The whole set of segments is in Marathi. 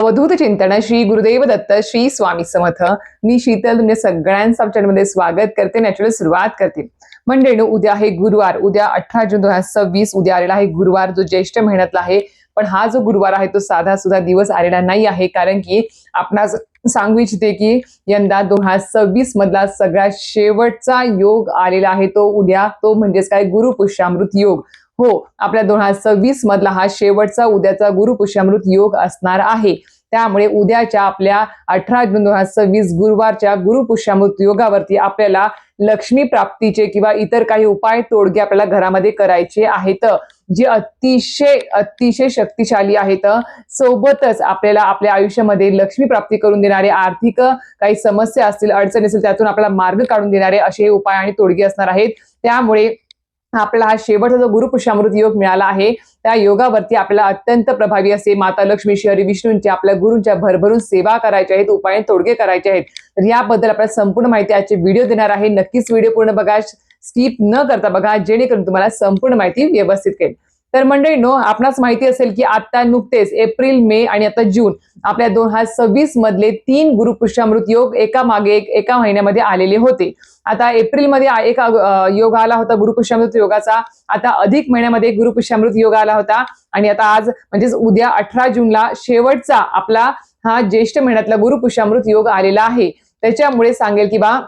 अवधूत चिंतन श्री गुरुदेव दत्त श्री स्वामी समर्थ. मी शीतल तुमच्या सगळ्यांचं चॅनलमध्ये स्वागत करते. नॅचरल सुरुवात करते. मंडळींनो, उद्या आहे गुरुवार. उद्या 18 जून 2026 उद्या आलेला आहे गुरुवार, जो ज्येष्ठ महिन्यातला आहे. पण हा जो गुरुवार आहे तो साधा सुद्धा दिवस आलेला नाही आहे, कारण की आपणास सांगू इच्छिते की यंदा 2026 मधला सगळ्यात शेवटचा योग आलेला आहे तो उद्या, तो म्हणजेच काय, गुरुपुष्यामृत योग. हो, आपल्या 2026 मधला हा शेवटचा उद्याचा गुरुपुष्यामृत योग असणार आहे. त्यामुळे उद्याच्या आपल्या 18 जून 2026 गुरुवारच्या गुरुपुष्यामृत योगावरती आपल्याला लक्ष्मी प्राप्तीचे किंवा इतर काही उपाय तोडगे आपल्याला घरामध्ये करायचे आहेत, जे अतिशय अतिशय शक्तिशाली आहेत. सोबतच आपल्याला आपल्या आयुष्यामध्ये लक्ष्मी प्राप्ती करून देणारे, आर्थिक काही समस्या असतील, अडचणी असतील, त्यातून आपल्याला मार्ग काढून देणारे असे उपाय आणि तोडगे असणार आहेत. त्यामुळे आपला हा शेवटचा जो गुरुपुष्यामृत योग मिळाला आहे, त्या योगावरती आपल्याला अत्यंत प्रभावी असे माता लक्ष्मी, श्री हरी विष्णूंच्या, आपल्या गुरूंच्या भरभरून सेवा करायच्या आहेत, उपाय तोडगे करायचे आहेत. तर याबद्दल आपल्याला संपूर्ण माहिती आजचे व्हिडिओ देणार आहे. नक्कीच व्हिडिओ पूर्ण बघा, स्किप न करता बघा, जेणेकरून तुम्हाला संपूर्ण माहिती व्यवस्थित कळेल. तर मंडळींनो, आपणास माहिती असेल की आता नुकतेच एप्रिल, मे आणि आता जून आपल्या 2026 मधले 3 गुरुपुष्यामृत योग एका मागे एका महिन्यामध्ये आलेले होते. आता एप्रिलमध्ये एक योग आला होता गुरुपुष्यामृत योगाचा. आता अधिक महिन्यामध्ये गुरुपुष्यामृत योग आला होता. आणि आता आज म्हणजेच उद्या 18 जूनला शेवटचा आपला हा ज्येष्ठ महिन्यातला गुरुपुष्यामृत योग आलेला आहे. त्याच्यामुळे सांगेल की बा,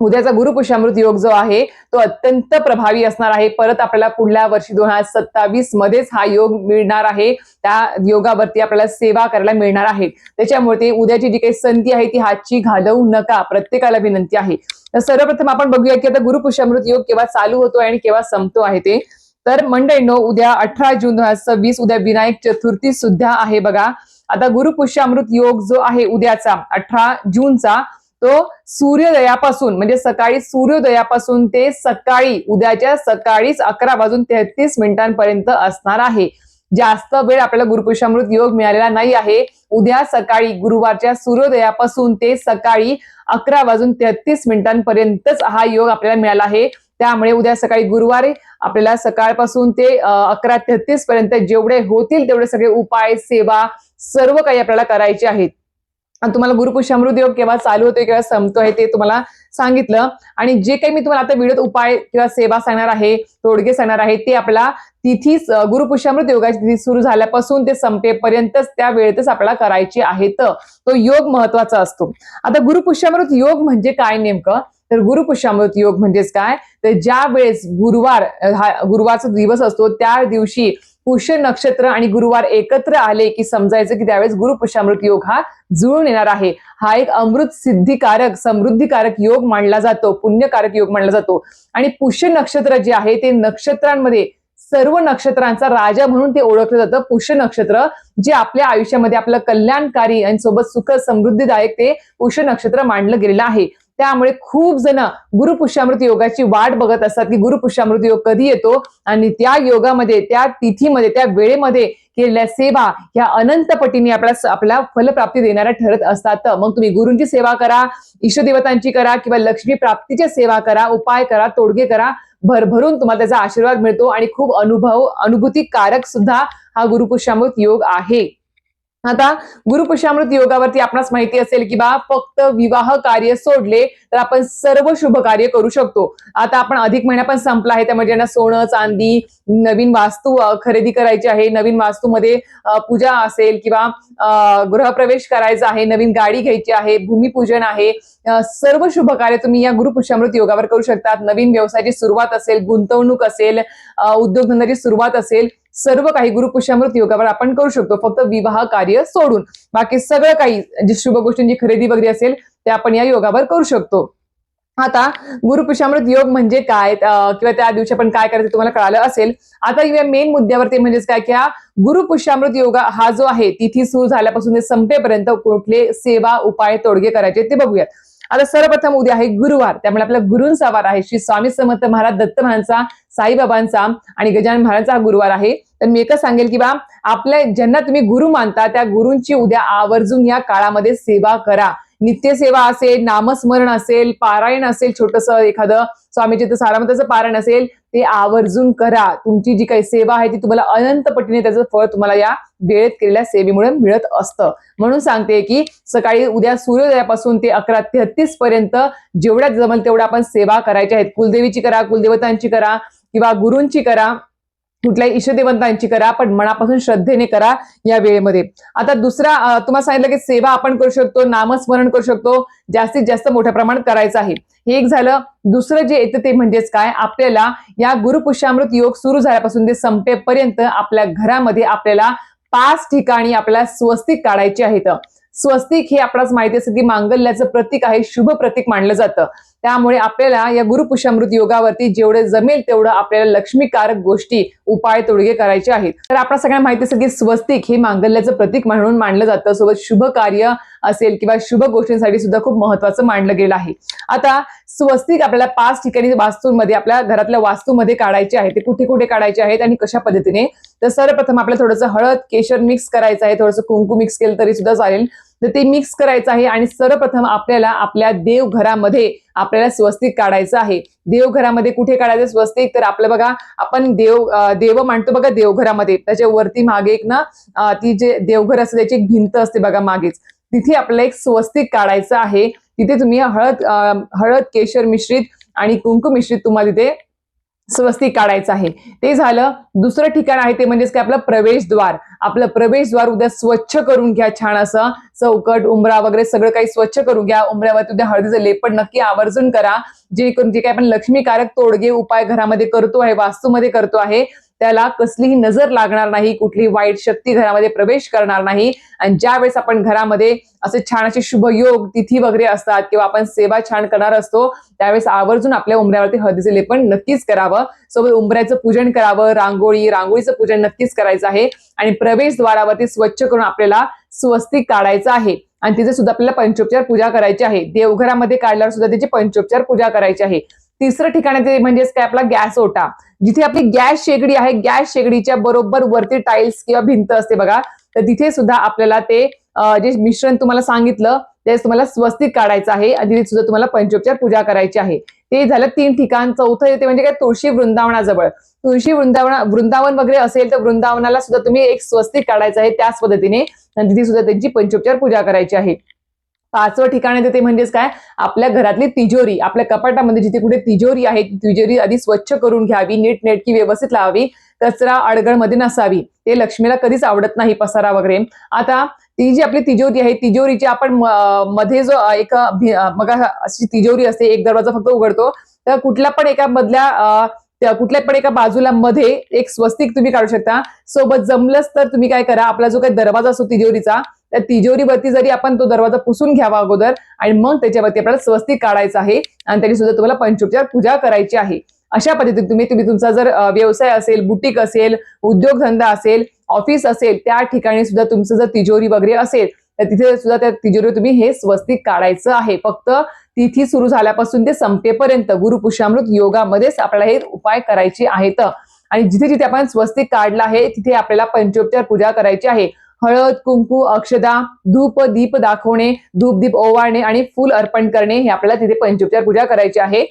उद्याचा गुरुपुष्यामृत योग जो आहे तो अत्यंत प्रभावी असणार आहे. परत आपल्याला पुढल्या वर्षी 2027 मध्येच हा योग मिळणार आहे. त्या योगावरती आपल्याला सेवा करायला मिळणार आहे. त्याच्यामुळे ते उद्याची जी काही संधी आहे ती हातची घालवू नका, प्रत्येकाला विनंती आहे. तर सर्वप्रथम आपण बघूया की आता गुरुपुष्यामृत योग केव्हा चालू होतो आणि केव्हा संपतो आहे ते. तर मंडळींनो, उद्या 18 जून 2026 उद्या विनायक चतुर्थी सुद्धा आहे बघा. आता गुरुपुष्यामृत योग जो आहे उद्याचा 18 जूनचा, तो सूर्योदयापासून म्हणजे सकाळी सूर्योदयापासून ते सकाळी उद्याच्या सकाळीच 11:33 असणार आहे. जास्त वेळ आपल्याला गुरुपुष्यामृत योग मिळालेला नाही आहे. उद्या सकाळी गुरुवारच्या सूर्योदयापासून ते सकाळी 11:33 हा योग आपल्याला मिळाला आहे. त्यामुळे उद्या सकाळी गुरुवारी आपल्याला सकाळपासून ते 11:33 जेवढे होतील तेवढे सगळे उपाय, सेवा, सर्व काही आपल्याला करायचे आहेत. आणि तुम्हाला गुरुपुष्यामृत योग केव्हा चालू होतोय, केव्हा संपतो आहे ते तुम्हाला सांगितलं. आणि जे काही मी तुम्हाला आता व्हिडिओत उपाय किंवा सेवा सांगणार आहे, तोडगे सांगणार आहे, ते आपला तिथी गुरुपुष्यामृत योगाची तिथी सुरू झाल्यापासून ते संपेपर्यंतच त्या वेळेतच आपल्याला करायचे आहेत. तो योग महत्वाचा असतो. आता गुरुपुष्यामृत योग म्हणजे काय नेमकं? तर गुरुपुष्यामृत योग म्हणजेच काय, तर ज्या वेळेस गुरुवारचा दिवस असतो त्या दिवशी पुष्य नक्षत्र आणि गुरुवार एकत्र आले की समजायचं की त्यावेळेस गुरुपुष्यामृत योग हा जुळून येणार आहे. हा एक अमृत सिद्धिकारक, समृद्धिकारक योग मानला जातो, पुण्यकारक योग मानला जातो. आणि पुष्य नक्षत्र जे आहे ते नक्षत्रांमध्ये सर्व नक्षत्रांचा राजा म्हणून ते ओळखलं जातं. पुष्य नक्षत्र जे आपल्या आयुष्यामध्ये आपलं कल्याणकारी आणि सोबत सुख समृद्धीदायक ते पुष्य नक्षत्र मानलं गेलेलं आहे. त्यामुळे खूप जण गुरुपुष्यामृत योगाची वाट बघत असतात की गुरुपुष्यामृत योग कधी येतो, आणि त्या योगामध्ये, त्या तिथीमध्ये, त्या वेळेमध्ये केलेल्या सेवा ह्या अनंत पटीने आपल्या फलप्राप्ती देणाऱ्या ठरत असतात. मग तुम्ही गुरूंची सेवा करा, इष्टदेवतांची करा किंवा लक्ष्मी प्राप्तीची सेवा करा, उपाय करा, तोडगे करा, भरभरून तुम्हाला त्याचा आशीर्वाद मिळतो. आणि खूप अनुभूतिकारक सुद्धा हा गुरुपुष्यामृत योग आहे. आता गुरुपुष्यामृत योगावरती आपणास माहिती असेल की बा, फक्त विवाह कार्य सोडले तर आपण सर्व शुभ कार्य करू शकतो. आता आपण अधिक महिना पण संपला आहे, त्यामुळे ज्यांना सोनं, चांदी, नवीन वास्तू खरेदी करायची आहे, नवीन वास्तूमध्ये पूजा असेल किंवा गृहप्रवेश करायचा आहे, नवीन गाडी घ्यायची आहे, भूमिपूजन आहे, सर्व शुभ कार्य तुम्ही या गुरुपुष्यामृत योगावर करू शकतात. नवीन व्यवसायाची सुरुवात असेल, गुंतवणूक असेल, उद्योगधंद्याची सुरुवात असेल, सर्व काही गुरुपुष्यामृत योगावर आपण करू शकतो, फक्त विवाह कार्य सोडून. बाकी सगळं काही जी शुभ गोष्टींची खरेदी वगैरे असेल ते आपण या योगावर करू शकतो. आता गुरुपुष्यामृत योग म्हणजे काय, किंवा त्या दिवशी आपण काय करायचं तुम्हाला कळालं असेल. आता या मेन मुद्द्यावरती म्हणजेच काय की हा गुरुपुष्यामृत योगा हा जो आहे तिथी सुरू झाल्यापासून ते संपेपर्यंत कुठले सेवा, उपाय, तोडगे करायचे ते बघूयात. आता सर्वप्रथम उद्या आहे गुरुवार, त्यामुळे आपला गुरूंचा वार आहे. श्री स्वामी समर्थ महाराज, दत्त महाराजांचा, साईबाबांचा आणि गजानन महाराजांचा हा गुरुवार आहे. तर मी एकच सांगेल की बा, आपल्या ज्यांना तुम्ही गुरु मानता त्या गुरूंची उद्या आवर्जून या काळामध्ये सेवा करा. नित्यसेवा असेल, नामस्मरण असेल, पारायण असेल, छोटस एखादं स्वामीचरित्र सारामृताचं पारायण असेल, ते आवर्जून करा. तुमची जी काही सेवा आहे ती तुम्हाला अनंत पटीने त्याचं फळ तुम्हाला या वेळेत केलेल्या सेवेमुळे मिळत असतं. म्हणून सांगते की सकाळी उद्या सूर्योदयापासून ते 11:33 पर्यंत जेवढ्या जमेल तेवढ्या आपण सेवा करायच्या आहेत. कुलदेवीची करा, कुलदेवतांची करा किंवा गुरूंची करा, कुठल्याही इष्टदेवतांची करा, पण मनापासून श्रद्धेने करा या वेळेमध्ये. आता दुसरा तुम्हाला सांगितलं की सेवा आपण करू शकतो, नामस्मरण करू शकतो, जास्तीत जास्त मोठ्या प्रमाणात करायचं आहे. हे एक झालं. दुसरं जे येतं ते म्हणजेच काय, आपल्याला या गुरुपुष्यामृत योग सुरू झाल्यापासून ते संपेपर्यंत आपल्या घरामध्ये आपल्याला 5 ठिकाणी आपल्याला स्वस्तिक काढायचे आहेत. स्वस्तिक हे आपल्याला माहिती असेल की मांगल्याचं प्रतीक आहे, शुभ प्रतीक मानलं जातं. त्यामुळे आपल्याला या गुरुपुष्यामृत योगावरती जेवढे जमेल तेवढं आपल्याला लक्ष्मीकारक गोष्टी, उपाय, तोडगे करायचे आहेत. तर आपल्या सगळ्यांना माहिती असेल की स्वस्तिक हे मांगल्याचं प्रतीक म्हणून मानलं जातं. सोबत शुभ कार्य असेल किंवा शुभ गोष्टींसाठी सुद्धा खूप महत्वाचं मानलं गेलं आहे. आता स्वस्तिक आपल्याला 5 ठिकाणी वास्तूंमध्ये, आपल्या घरातल्या वास्तूमध्ये काढायचे आहे. ते कुठे कुठे काढायचे आहेत आणि कशा पद्धतीने, तर सर्वप्रथम आपल्याला थोडंसं हळद केशर मिक्स करायचं आहे, थोडंसं कुंकू मिक्स केलं तरी सुद्धा चालेल. तर ते मिक्स करायचं आहे आणि सर्वप्रथम आपल्याला आपल्या देवघरामध्ये आपल्याला स्वस्तिक काढायचं आहे. देवघरामध्ये कुठे काढायचं स्वस्तिक, तर आपलं बघा आपण देव मांडतो बघा देवघरामध्ये, त्याच्या वरती मागे एक ना ती जे देवघर असते त्याची एक भिंत असते बघा मागेच, तिथे आपल्याला एक स्वस्तिक काढायचं आहे. तिथे तुम्ही हळद केशर मिश्रित आणि कुंकू मिश्रित तुम्हाला तिथे स्वस्तिक काढायचं आहे. ते झालं. दुसरं ठिकाण आहे ते म्हणजेच काय, आपलं प्रवेशद्वार. आपलं प्रवेशद्वार उद्या स्वच्छ करून घ्या, छान असं चौकट उंबरा वगैरे सगळं काही स्वच्छ करून घ्या. उंबऱ्यावरती उद्या हळदीचं लेपन नक्की आवर्जून करा. जेणेकरून जे काही आपण लक्ष्मीकारक तोडगे उपाय घरामध्ये करतो आहे, वास्तूमध्ये करतो आहे, त्याला कसलीही नजर लागणार नाही, कुठलीही वाईट शक्ती घरामध्ये प्रवेश करणार नाही. आणि ज्यावेळेस आपण घरामध्ये असे छान असे शुभ योग तिथी वगैरे असतात किंवा आपण सेवा छान करणार असतो, त्यावेळेस आवर्जून आपल्या उंबऱ्यावरती हळदीचे लेपन नक्कीच करावं. सोबत उंबऱ्याचं पूजन करावं, रांगोळीचं पूजन नक्कीच करायचं आहे. आणि प्रवेशद्वारावरती स्वच्छ करून आपल्याला स्वस्तिक काढायचं आहे. आणि तिथे सुद्धा आपल्याला पंचोपचार पूजा करायची आहे. देवघरामध्ये काढल्यावर सुद्धा त्याची पंचोपचार पूजा करायची आहे. तिसरं ठिकाण ते म्हणजेच काय, आपला गॅस ओटा. जिथे आपली गॅस शेगडी आहे, गॅस शेगडीच्या बरोबर वरती टाईल्स किंवा भिंत असते बघा, तर तिथे सुद्धा आपल्याला ते जे मिश्रण तुम्हाला सांगितलं तेच तुम्हाला स्वस्तिक काढायचं आहे आणि तिथे सुद्धा तुम्हाला पंचोपचार पूजा करायची आहे. ते झालं 3 ठिकाण. चौथं येते म्हणजे काय, तुळशी वृंदावनाजवळ. तुळशी वृंदावन वगैरे असेल तर वृंदावनाला सुद्धा तुम्ही एक स्वस्तिक काढायचं आहे त्याच पद्धतीने आणि तिथे सुद्धा त्यांची पंचोपचार पूजा करायची आहे. 5वं ठिकाण येते ते म्हणजेच काय, आपल्या घरातली तिजोरी. आपल्या कपाटामध्ये जिथे कुठे तिजोरी आहे ती तिजोरी आधी स्वच्छ करून घ्यावी, नीटनेटकी व्यवस्थित लावावी, कचरा अडगळमध्ये नसावी. ते लक्ष्मीला कधीच आवडत नाही, पसारा वगैरे. आता ती जी आपली तिजोरी आहे, तिजोरीची आपण मध्ये जो एक बघा अशी तिजोरी असते, एक दरवाजा फक्त उघडतो, तर कुठल्या पण एका बाजूला मध्ये एक स्वस्तिक तुम्ही काढू शकता. सोबत जमलंच तर तुम्ही काय करा, आपला जो काही दरवाजा असतो तिजोरीचा, त्या तिजोरीवरती जरी आपण तो दरवाजा पुसून घ्यावा अगोदर आणि मग त्याच्यावरती आपल्याला स्वस्तिक काढायचं आहे आणि त्याची सुद्धा तुम्हाला पंचोपचार पूजा करायची आहे. अशा पद्धतीने तुम्ही तुमचा जर व्यवसाय असेल, बुटीक असेल, उद्योगधंदा असेल, ऑफिस असेल, त्या ठिकाणी सुद्धा तुमचं जर तिजोरी वगैरे असेल तर तिथे सुद्धा त्या तिजोरीवर तुम्ही हे स्वस्तिक काढायचं आहे. फक्त तिथी सुरू झाल्यापासून ते संपेपर्यंत गुरुपुष्यामृत योगामध्येच आपल्याला हे उपाय करायचे आहेत. आणि जिथे जिथे आपण स्वस्तिक काढला आहे तिथे आपल्याला पंचोपचार पूजा करायची आहे. हळद कुंकू अक्षदा धूप दीप दाखवणे, धूप दीप ओवाळणे आणि फूल अर्पण करणे, हे आपल्याला तिथे पंचोपचार पूजा करायची आहे.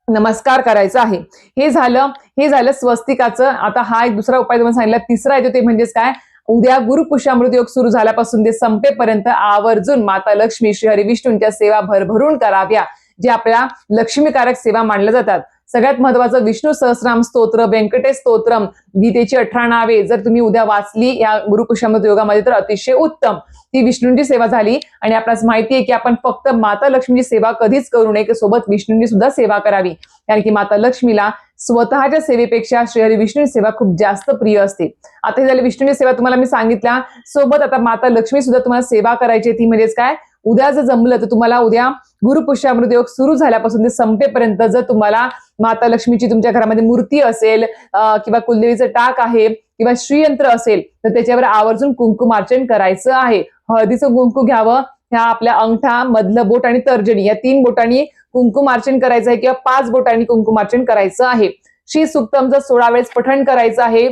नमस्कार करायचा आहे. हे झालं स्वस्तिकाचं. आता हा एक दुसरा उपाय तुम्हाला सांगितला. तिसरा येतो ते म्हणजेच काय, उद्या गुरुपुष्यामृत योग सुरू झाल्यापासून ते संपेपर्यंत आवर्जून माता लक्ष्मी श्री हरी विष्णूंच्या सेवा भरभरून कराव्या, जे आपल्या लक्ष्मीकारक सेवा मानल्या जातात. सगळ्यात महत्वाचं विष्णू सहस्रनाम स्तोत्र, व्यंकटेश स्तोत्रम, गीतेची 18 नावे जर तुम्ही उद्या वाचली या गुरुपुष्यामृत योगामध्ये तर अतिशय उत्तम. ती विष्णूंची सेवा झाली. आणि आपल्याला माहिती आहे की आपण फक्त माता लक्ष्मीची सेवा कधीच करू नये, सोबत विष्णूंची सुद्धा सेवा करावी. कारण की माता लक्ष्मीला स्वतःच्या सेवेपेक्षा श्रीहरी विष्णू सेवा खूप जास्त प्रिय असते. आता हे झाली विष्णूची सेवा तुम्हाला मी सांगितल्या. सोबत आता माता लक्ष्मी सुद्धा तुम्हाला सेवा करायची. ती म्हणजेच काय, उद्या जर जमलं तर तुम्हाला उद्या गुरुपुष्यामृत योग सुरू झाल्यापासून ते संपेपर्यंत जर तुम्हाला माता लक्ष्मीची तुमच्या घरामध्ये मूर्ती असेल किंवा कुलदेवीचं टाक आहे किंवा श्रीयंत्र असेल तर त्याच्यावर आवर्जून कुंकुमार्चन करायचं आहे. हळदीचं कुंकू घ्यावं, ह्या आपल्या अंगठा, मधलं बोट आणि तर्जनी या 3 बोटांनी कुंकुमार्चन करायचं आहे किंवा 5 बोटांनी कुंकुमार्चन करायचं आहे. श्री सुक्तमचं 16 वेळेस पठण करायचं आहे.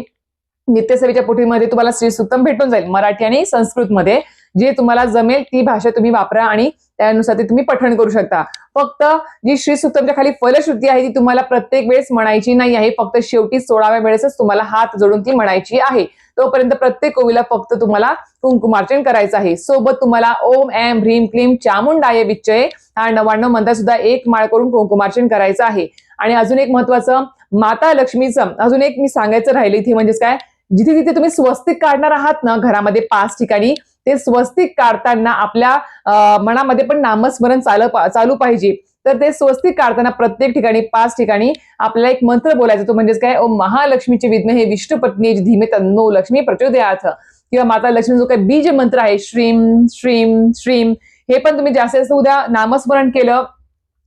नित्यसेवेच्या पोथीमध्ये तुम्हाला श्री सुक्तम भेटून जाईल, मराठी आणि संस्कृतमध्ये. जे तुम्हाला जमेल ती भाषा तुम्ही वापरा आणि त्यानुसार ते तुम्ही पठण करू शकता. फक्त जी श्री सुक्तमच्या खाली फलश्रुती आहे ती तुम्हाला प्रत्येक वेळेस म्हणायची नाही आहे, फक्त शेवटी 16व्या वेळेसच तुम्हाला हात जोडून ती म्हणायची आहे. तोपर्यंत प्रत्येक ओवीला फक्त तुम्हाला कुंकुमार्चन करायचं आहे. सोबत तुम्हाला ओम ऐं ह्रीं क्लीं चामुंडाय विच्चये हा 99 मंत्र सुद्धा एक माळ करून कुंकुमार्चन करायचं आहे. आणि अजून एक महत्वाचं माता लक्ष्मीचं अजून एक मी सांगायचं राहिलं इथे, म्हणजेच काय, जिथे जिथे तुम्ही स्वस्तिक काढणार आहात ना घरामध्ये 5 ठिकाणी, ते स्वस्तिक काढताना आपल्या मनामध्ये पण नामस्मरण चालू पाहिजे. तर ते स्वस्तिक काढताना प्रत्येक ठिकाणी 5 ठिकाणी आपल्याला एक मंत्र बोलायचा, तो म्हणजेच काय, ओम महालक्ष्मीचे विद्महे विष्णू पत्नी धीमे तन्नो लक्ष्मी प्रचोदयात, किंवा माता लक्ष्मी जो काही बीज मंत्र आहे श्रीम श्रीम श्रीम, हे पण तुम्ही जास्तीत जास्त उद्या नामस्मरण केलं,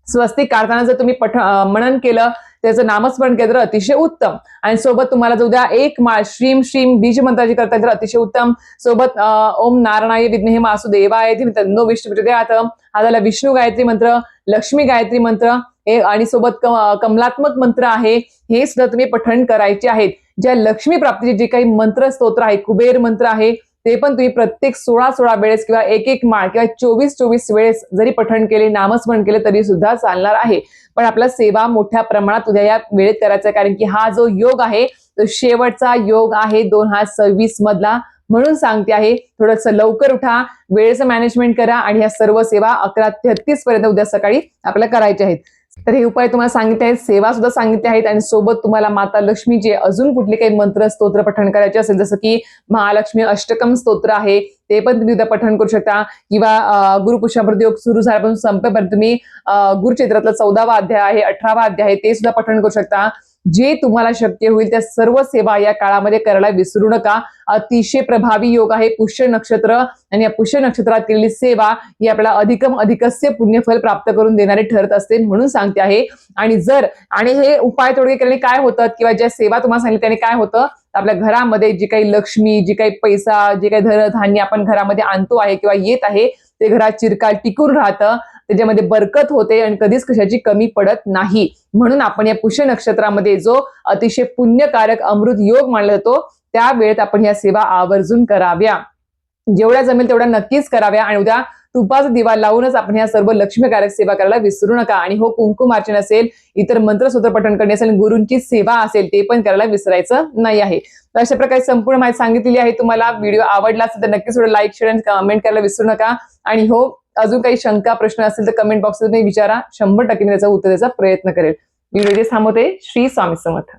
स्वस्तिक काढताना जर तुम्ही मनन केलं, त्याचं नामस्मरण केलं तर अतिशय उत्तम. आणि सोबत तुम्हाला जर उद्या एक माळ श्रीम श्रीम बीज मंत्राची करता तर अतिशय उत्तम. सोबत ओम नारायणाय विद्महे वासुदेवाय धीमहि तन्नो विष्णू प्रचोदयात हा झाला विष्णू गायत्री मंत्र, लक्ष्मी गायत्री मंत्र हे, आणि सोबत कमलात्मक मंत्र आहे, हे सुद्धा तुम्ही पठण करायचे आहेत. ज्या लक्ष्मी प्राप्तीचे जे काही मंत्र स्तोत्र आहे, कुबेर मंत्र आहे, ते पण तुम्ही प्रत्येक 16 वेळेस किंवा एक माळ किंवा 24 वेळेस जरी पठण केले, नामस्मरण केले तरी सुद्धा चालणार आहे. पण आपला सेवा मोठ्या प्रमाणात उद्या या वेळेत करायचा आहे, कारण की हा जो योग आहे तो शेवटचा योग आहे 2026 मधला. म्हणून सांगते आहे, थोडंसं लवकर उठा, वेळेचं मॅनेजमेंट करा आणि ह्या सर्व सेवा 11:33 पर्यंत उद्या सकाळी आपल्याला करायच्या आहेत. तर हे उपाय तुम्हाला सांगितले आहेत, सेवा सुद्धा सांगितले आहेत, आणि सोबत तुम्हाला माता लक्ष्मीचे अजून कुठले काही मंत्र स्तोत्र पठण करायचे असेल, जसं की महालक्ष्मी अष्टकम स्तोत्र आहे, ते पण तुम्ही उद्या पठण करू शकता. किंवा गुरुपुष्यामृत योग सुरू झाल्यापासून संपेपर्यंत तुम्ही गुरुचैत्रातला 14वा अध्याय आहे, 18वा अध्याय आहे, ते सुद्धा पठण करू शकता. जे तुम्हाला शक्य होईल त्या सर्व सेवा या काळामध्ये करायला विसरू नका. अतिशय प्रभावी योग आहे पुष्य नक्षत्र, आणि या पुष्य नक्षत्रात केलेली सेवा ही आपल्याला अधिकस्य पुण्यफल प्राप्त करून देणारे ठरत असते, म्हणून सांगते आहे. आणि हे उपाय तोडगे केल्याने काय होतं, किंवा ज्या सेवा तुम्हाला सांगितल्या त्याने काय होतं, आपल्या घरामध्ये जी काही लक्ष्मी, जी काही पैसा, जे काही धनधान्य आपण घरामध्ये आणतो आहे किंवा येत आहे, ते घरात चिरकाल टिकून राहतं, त्याच्यामध्ये बरकत होते आणि कधीच कशाची कमी पडत नाही. म्हणून आपण या पुष्य नक्षत्रामध्ये जो अतिशय पुण्यकारक अमृत योग मानला जातो, त्या वेळेत आपण ह्या सेवा आवर्जून कराव्या. जेवढ्या जमेल तेवढ्या नक्कीच कराव्या. आणि उद्या तुपाचा दिवा लावूनच आपण ह्या सर्व लक्ष्मीकारक सेवा करायला विसरू नका. आणि हो, कुंकुमार्चन असेल, इतर मंत्रसूत्र पठण करणे असेल, गुरूंची सेवा असेल, ते पण करायला विसरायचं नाही आहे. तर अशा प्रकारे संपूर्ण माहिती सांगितलेली आहे. तुम्हाला व्हिडिओ आवडला असेल तर नक्कीच थोडं लाईक, शेअर आणि कमेंट करायला विसरू नका. आणि हो, अजून काही शंका प्रश्न असेल तर कमेंट बॉक्समध्ये विचारा, 100% मी त्याचं उत्तर द्यायचा प्रयत्न करेल. व्हिडिओ थांबवते. श्री स्वामी समर्थ.